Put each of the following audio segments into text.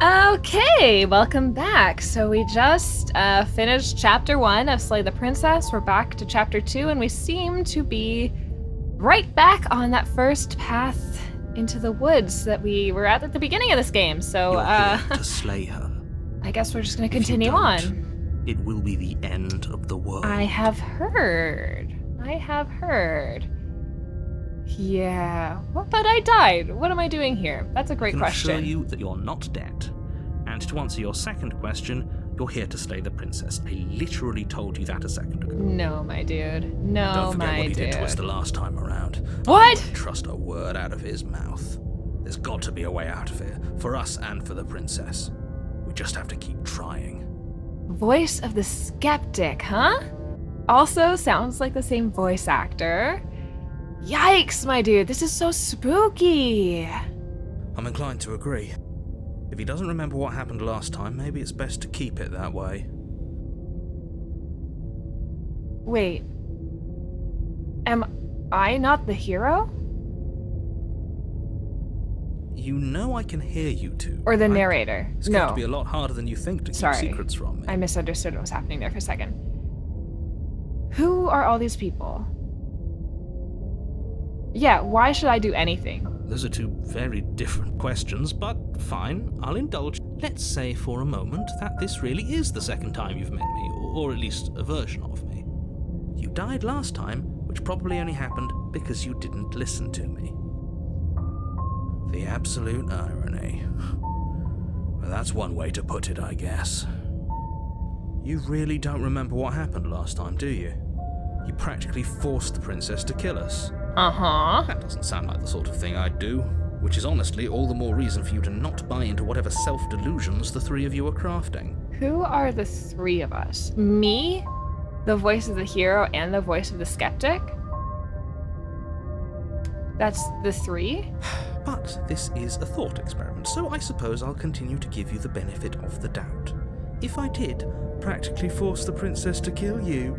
Okay, welcome back. So we just finished chapter 1 of Slay the Princess. We're back to chapter 2, and we seem to be right back on that first path into the woods that we were at the beginning of this game. So, You're here to slay her. I guess we're just going to If you continue don't, on. It will be the end of the world. I have heard. Yeah, but I died. What am I doing here? That's a great I can question. assure you that you're not dead. And to answer your second question, you're here to slay the princess. I literally told you that a second ago. No, my dude. No, Don't forget my what he dude. did to us the last time around. What? I wouldn't trust a word out of his mouth. There's got to be a way out of here, for us and for the princess. We just have to keep trying. Voice of the Skeptic, huh? Also sounds like the same voice actor. Yikes, my dude, this is so spooky. I'm inclined to agree. If he doesn't remember what happened last time, maybe it's best to keep it that way. Wait. Am I not the hero? You know I can hear you two. Or the right? narrator? It's No. going to be a lot harder than you think to keep secrets from me. I misunderstood what was happening there for a second. Who are all these people? Yeah, why should I do anything? Those are two very different questions, but fine, I'll indulge. Let's say for a moment that this really is the second time you've met me, or at least a version of me. You died last time, which probably only happened because you didn't listen to me. The absolute irony. Well, that's one way to put it, I guess. You really don't remember what happened last time, do you? You practically forced the princess to kill us. Uh-huh. That doesn't sound like the sort of thing I'd do, which is honestly all the more reason for you to not buy into whatever self-delusions the three of you are crafting. Who are the three of us? Me, the voice of the hero, and the voice of the skeptic? That's the three? But this is a thought experiment, so I suppose I'll continue to give you the benefit of the doubt. If I did practically force the princess to kill you,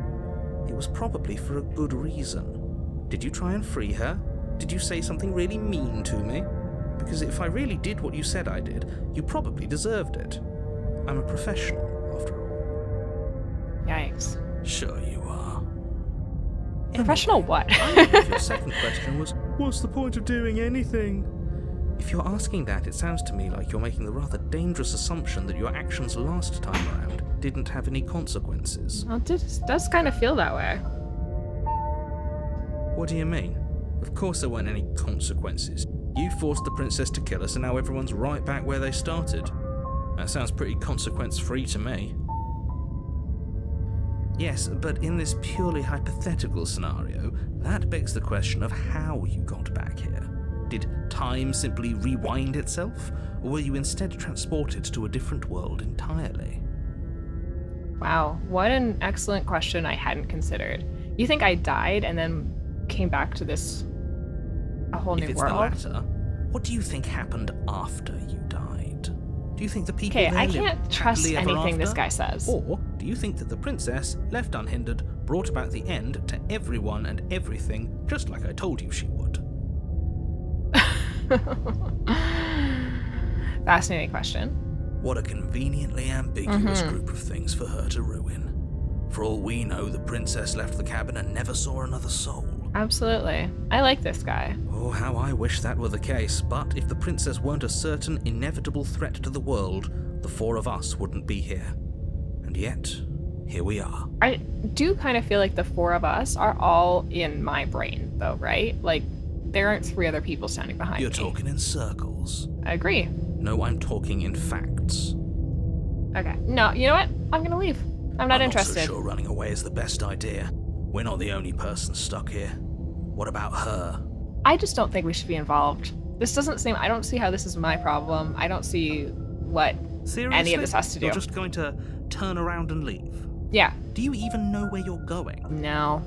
it was probably for a good reason. Did you try and free her? Did you say something really mean to me? Because if I really did what you said I did, you probably deserved it. I'm a professional, after all. Yikes. Sure you are. Professional Anyway, what? I think your second question was, what's the point of doing anything? If you're asking that, it sounds to me like you're making the rather dangerous assumption that your actions last time around didn't have any consequences. Well, it does kind of feel that way. What do you mean? Of course there weren't any consequences. You forced the princess to kill us and now everyone's right back where they started. That sounds pretty consequence-free to me. Yes, but in this purely hypothetical scenario, that begs the question of how you got back here. Did time simply rewind itself, or were you instead transported to a different world entirely? Wow, what an excellent question I hadn't considered. You think I died and then came back to a whole new If it's world? the latter, what do you think happened after you died? Do you think the people Okay, there I lived can't trust happily ever anything this after? guy says. Or do you think that the princess, left unhindered, brought about the end to everyone and everything, just like I told you she would? Fascinating question. What a conveniently ambiguous Mm-hmm. group of things for her to ruin. For all we know, the princess left the cabin and never saw another soul. Absolutely. I like this guy. Oh, how I wish that were the case, but if the princess weren't a certain, inevitable threat to the world, the four of us wouldn't be here. And yet, here we are. I do kind of feel like the four of us are all in my brain, though, right? Like, there aren't three other people standing behind You're me. talking in circles. I agree. No, I'm talking in facts. Okay. No, you know what? I'm gonna leave. I'm not interested. I'm not so sure running away is the best idea. We're not the only person stuck here. What about her? I just don't think we should be involved. This doesn't seem... I don't see how this is my problem. I don't see what Seriously? any of this has to do. You're just going to turn around and leave? Yeah. Do you even know where you're going? No.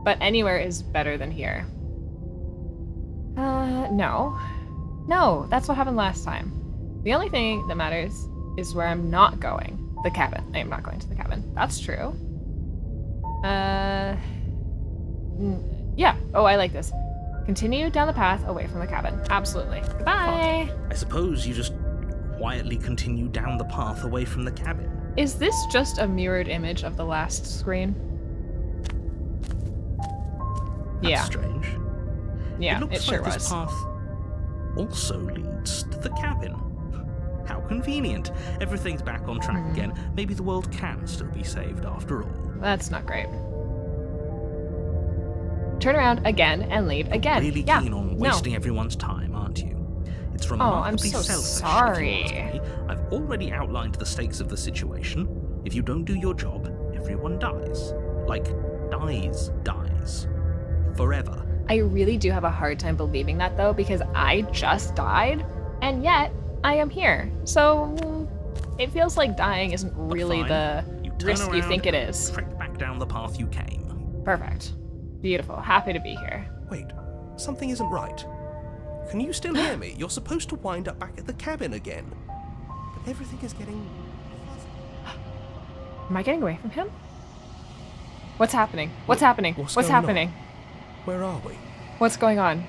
But anywhere is better than here. No. No, that's what happened last time. The only thing that matters is where I'm not going. The cabin. I am not going to the cabin. That's true. Yeah. Oh, I like this. Continue down the path away from the cabin. Absolutely. Goodbye. I suppose you just quietly continue down the path away from the cabin. Is this just a mirrored image of the last screen? That's strange. Yeah, it looks it sure like was. this path also leads to the cabin. How convenient. Everything's back on track again. Maybe the world can still be saved after all. That's not great. Turn around again and leave again. Really keen on wasting everyone's time, aren't you? It's remarkably I'm so selfish, sorry. if you ask me. I've already outlined the stakes of the situation. If you don't do your job, everyone dies. Like, dies. Forever. I really do have a hard time believing that, though, because I just died, and yet I am here. So it feels like dying isn't really the risk you think it is. Trek back down the path you came. Perfect. Beautiful. Happy to be here. Wait, something isn't right. Can you still hear me? You're supposed to wind up back at the cabin again. But everything is getting fuzzy. Am I getting away from him? What's happening? What's happening? What's What's going on? happening? Where are we? What's going on?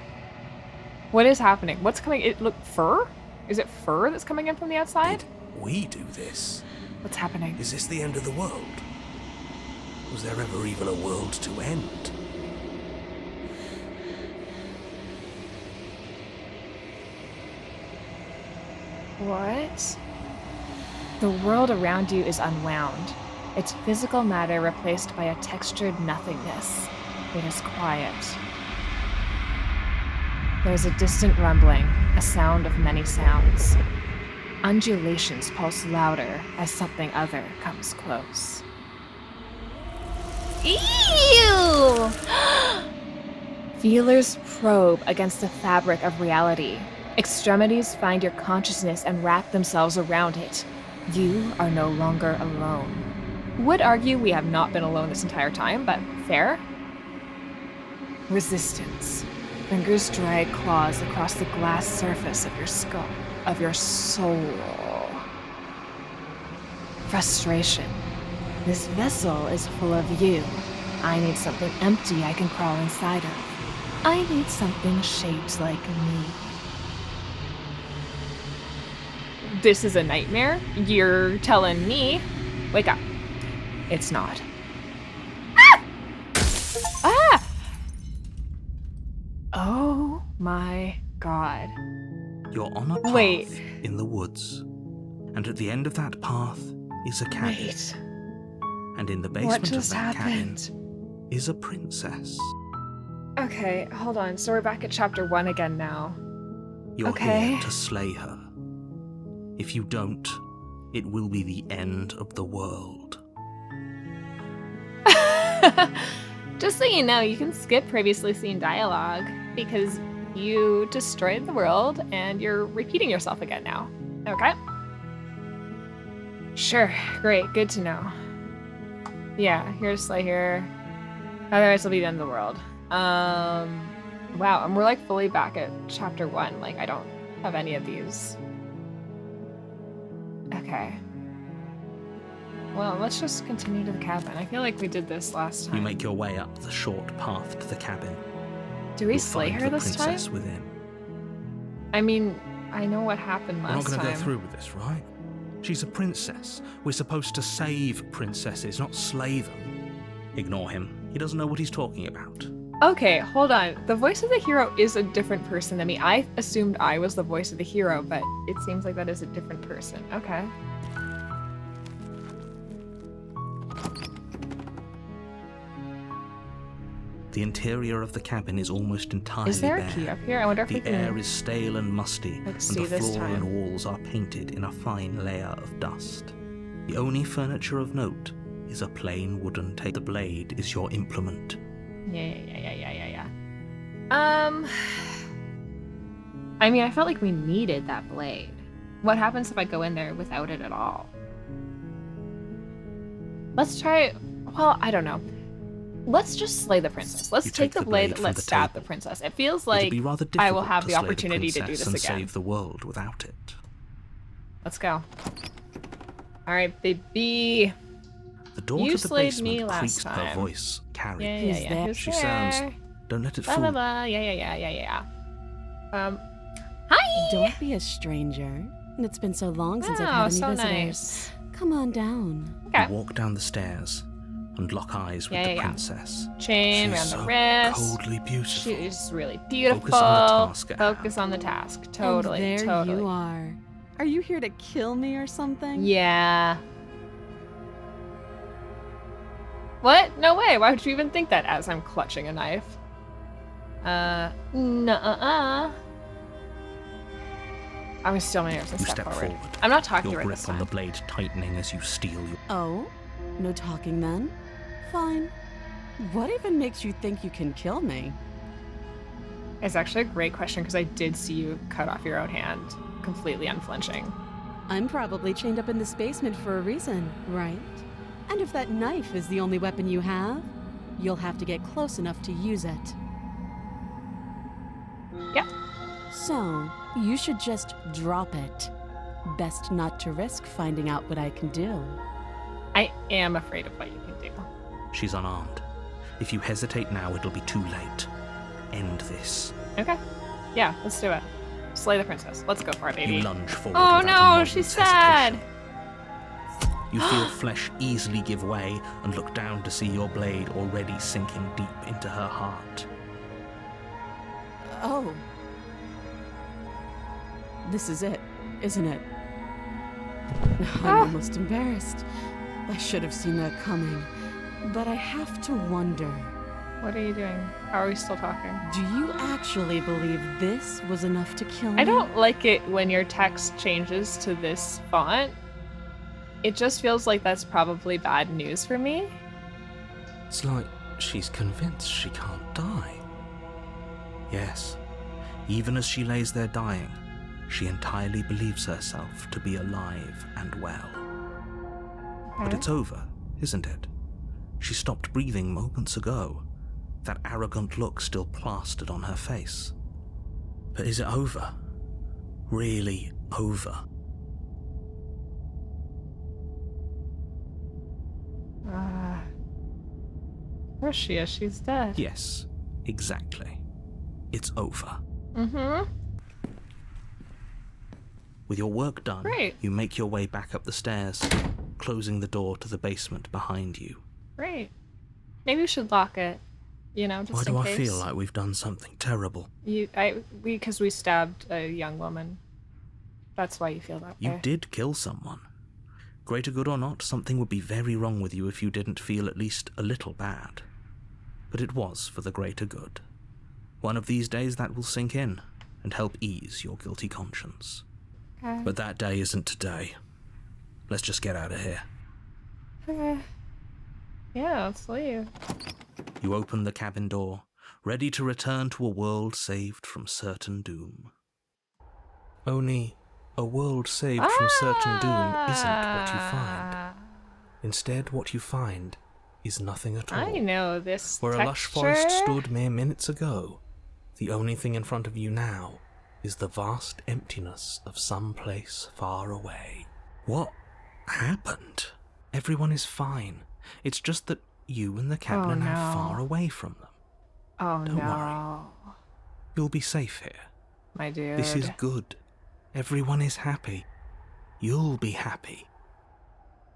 What is happening? What's coming? It look fur? Is it fur that's coming in from the outside? Did we do this? What's happening? Is this the end of the world? Was there ever even a world to end? What? The world around you is unwound. Its physical matter replaced by a textured nothingness. It is quiet. There's a distant rumbling, a sound of many sounds. Undulations pulse louder as something other comes close. Ew! Feelers probe against the fabric of reality. Extremities find your consciousness and wrap themselves around it. You are no longer alone. Would argue we have not been alone this entire time, but fair. Resistance. Fingers drag claws across the glass surface of your skull, of your soul. Frustration. This vessel is full of you. I need something empty I can crawl inside of. I need something shaped like me. This is a nightmare? You're telling me? Wake up. It's not. Ah! Ah! Oh my god. You're on a path Wait. in the woods. And at the end of that path is a cabin. Wait. And in the What basement of just that happened? cabin is a princess. Okay, hold on. So we're back at chapter 1 again now. You're Okay. here to slay her. If you don't, it will be the end of the world. Just so you know, you can skip previously seen dialogue because you destroyed the world and you're repeating yourself again now. Okay? Sure, great, good to know. Yeah, here to slay her. Otherwise, it'll be the end of the world. Wow, and we're like fully back at chapter 1. Like, I don't have any of these. Okay. Well, let's just continue to the cabin. I feel like we did this last time. You make your way up the short path to the cabin. Do we You'll slay find her the this time? princess within. I mean, I know what happened We're last not going to time. go through with this, right? She's a princess. We're supposed to save princesses, not slay them. Ignore him. He doesn't know what he's talking about. Okay, hold on. The voice of the hero is a different person than me. I assumed I was the voice of the hero, but it seems like that is a different person. Okay. The interior of the cabin is almost entirely Is there a bare. key up here? I wonder if The we can... air is stale and musty, Let's and see the this floor time. and walls are painted in a fine layer of dust. The only furniture of note is a plain wooden table. The blade is your implement. Yeah. I mean, I felt like we needed that blade. What happens if I go in there without it at all? Let's try... Well, I don't know. Let's just slay the princess. Let's You take the blade, from let's the stab table. the princess. It feels It'd like be rather I will difficult have to the slay opportunity to do princess this and again. save the world without it. Let's go. Alright, baby. The door You to the slayed me basement last creaks time. her voice carried. Yeah. Who's She there? sounds. Don't let it Blah, fool blah, you. blah. Yeah. Hi! Don't be a stranger. And it's been so long since I've Oh, had any so visitors. nice. Come on down. Okay. You walk down the stairs and lock eyes with the princess. Chain She's around so the wrist. coldly beautiful. She's really beautiful. Focus on the task at Focus hand. on the task. Totally. And there totally. you are. Are you here to kill me or something? Yeah. What? No way. Why would you even think that as I'm clutching a knife? Nuh-uh. I'm gonna steal my nerves and You step step forward. forward. I'm not talking Your right grip this on time. the blade tightening as you steal your... Oh? No talking then? Fine. What even makes you think you can kill me? It's actually a great question because I did see you cut off your own hand, completely unflinching. I'm probably chained up in this basement for a reason, right? And if that knife is the only weapon you have, you'll have to get close enough to use it. Yep. So, you should just drop it. Best not to risk finding out what I can do. I am afraid of what you can do. She's unarmed. If you hesitate now, it'll be too late. End this. Okay. Yeah, let's do it. Slay the princess. Let's go for it, baby. You lunge forward. Oh without a no, moment's she's sad. hesitation. You feel flesh easily give way and look down to see your blade already sinking deep into her heart. Oh. This is it, isn't it? I'm almost embarrassed. I should have seen that coming. But I have to wonder, What are you doing? How are we still talking? do you actually believe this was enough to kill me? I don't like it when your text changes to this font. It just feels like that's probably bad news for me. It's like she's convinced she can't die. Yes, even as she lays there dying, she entirely believes herself to be alive and well. But Okay. it's over, isn't it? She stopped breathing moments ago, that arrogant look still plastered on her face. But is it over? Really over? Where she is, she's dead. Yes, exactly. It's over. Mm-hmm. With your work done, Great. you make your way back up the stairs, closing the door to the basement behind you. Great. Maybe we should lock it. You know, just Why in do I case. feel like we've done something terrible? Because we stabbed a young woman. That's why you feel that You way. did kill someone. Greater good or not, something would be very wrong with you if you didn't feel at least a little bad. But it was for the greater good. One of these days that will sink in and help ease your guilty conscience. Okay. But that day isn't today. Let's just get out of here. Okay. Yeah, let's leave. You open the cabin door, ready to return to a world saved from certain doom. Only a world saved from certain doom isn't what you find. Instead, what you find is nothing at all. I know this Where texture. a lush forest stood mere minutes ago, the only thing in front of you now is the vast emptiness of some place far away. What happened? Everyone is fine. It's just that you and the cabin Oh, are now no. far away from them. Oh Don't no, You'll be safe here. my dude. This is good. Everyone is happy. You'll be happy.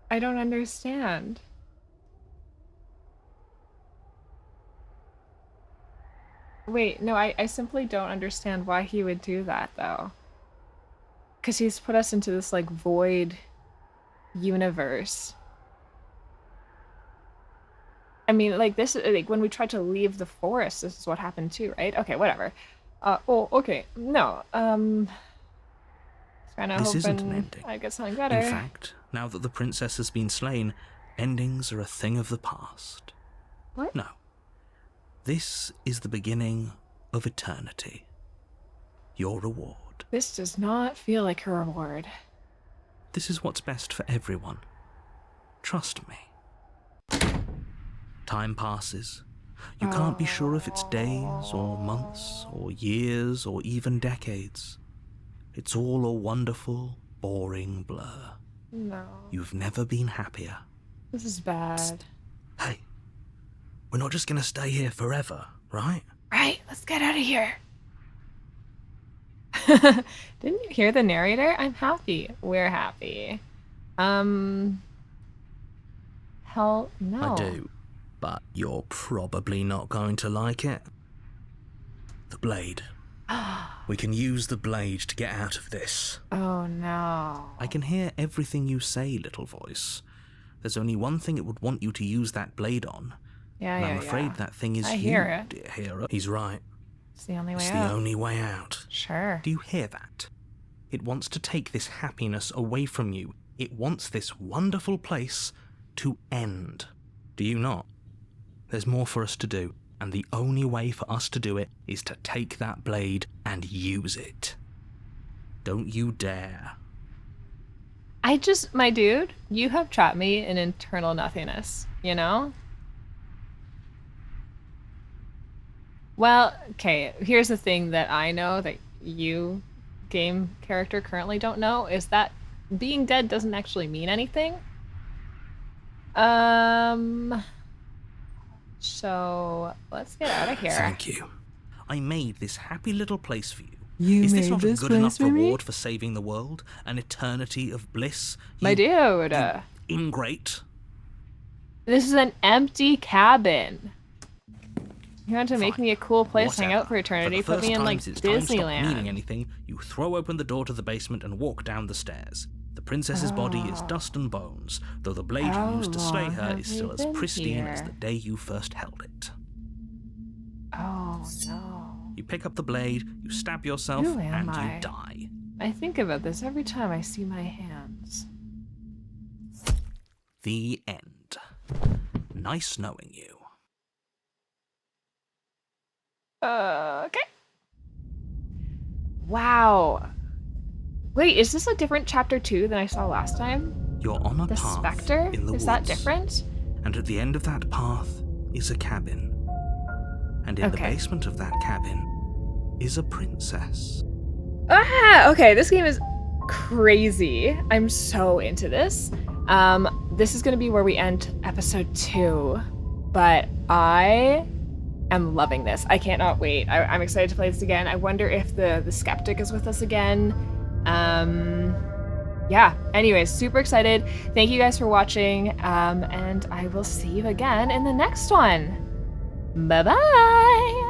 I don't understand. Wait, no, I simply don't understand why he would do that, though. Because he's put us into this, like, void universe. I mean, like, this, like, when we tried to leave the forest, this is what happened too, right? Okay, whatever. Oh, okay, no, kinda This isn't hoping an ending. I get something better. In fact, now that the princess has been slain, endings are a thing of the past. What? No. This is the beginning of eternity. Your reward. This does not feel like a reward. This is what's best for everyone. Trust me. Time passes. You can't be sure if it's days or months or years or even decades. It's all a wonderful, boring blur. No. You've never been happier. This is bad. Hey, we're not just gonna stay here forever, right? Right, let's get out of here. Didn't you hear the narrator? I'm happy. We're happy. Hell no. I do, but you're probably not going to like it. The blade. We can use the blade to get out of this. Oh no. I can hear everything you say, little voice. There's only one thing it would want you to use that blade on. Yeah, And yeah, I'm afraid yeah. that thing is I you, hear it. dear hero. He's right. It's the only way It's out. the only way out. Sure. Do you hear that? It wants to take this happiness away from you. It wants this wonderful place to end. Do you not? There's more for us to do, and the only way for us to do it is to take that blade and use it. Don't you dare. My dude, you have trapped me in eternal nothingness, you know? Well, okay, here's the thing that I know that you, game character, currently don't know, is that being dead doesn't actually mean anything. So let's get out of here. Thank you. I made this happy little place for you. You Is this made not this a good enough place for me? reward for saving the world? An eternity of bliss? My You dude, ingrate. this is an empty cabin. You want to make Fine. me a cool place to hang Whatever. out for eternity? For the Put me first in time like since time stopped meaning Disneyland. anything, you throw open the door to the basement and walk down the stairs. The princess's body is dust and bones, though the blade How you used to slay long her have is we still as been pristine as here? the day you first held it. Oh no. You pick up the blade, you stab yourself, Who am and I? you die. I think about this every time I see my hands. The end. Nice knowing you. Okay. Wow. Wait, is this a different chapter 2 than I saw last time? You're on a The path specter? in the Is woods, that different? and at the end of that path is a cabin. And in the Okay. basement of that cabin is a princess. Ah, okay, this game is crazy. I'm so into this. This is going to be where we end episode 2, but I am loving this. I cannot wait. I'm excited to play this again. I wonder if the skeptic is with us again. Yeah, anyways, super excited. Thank you guys for watching, and I will see you again in the next one. Bye-bye!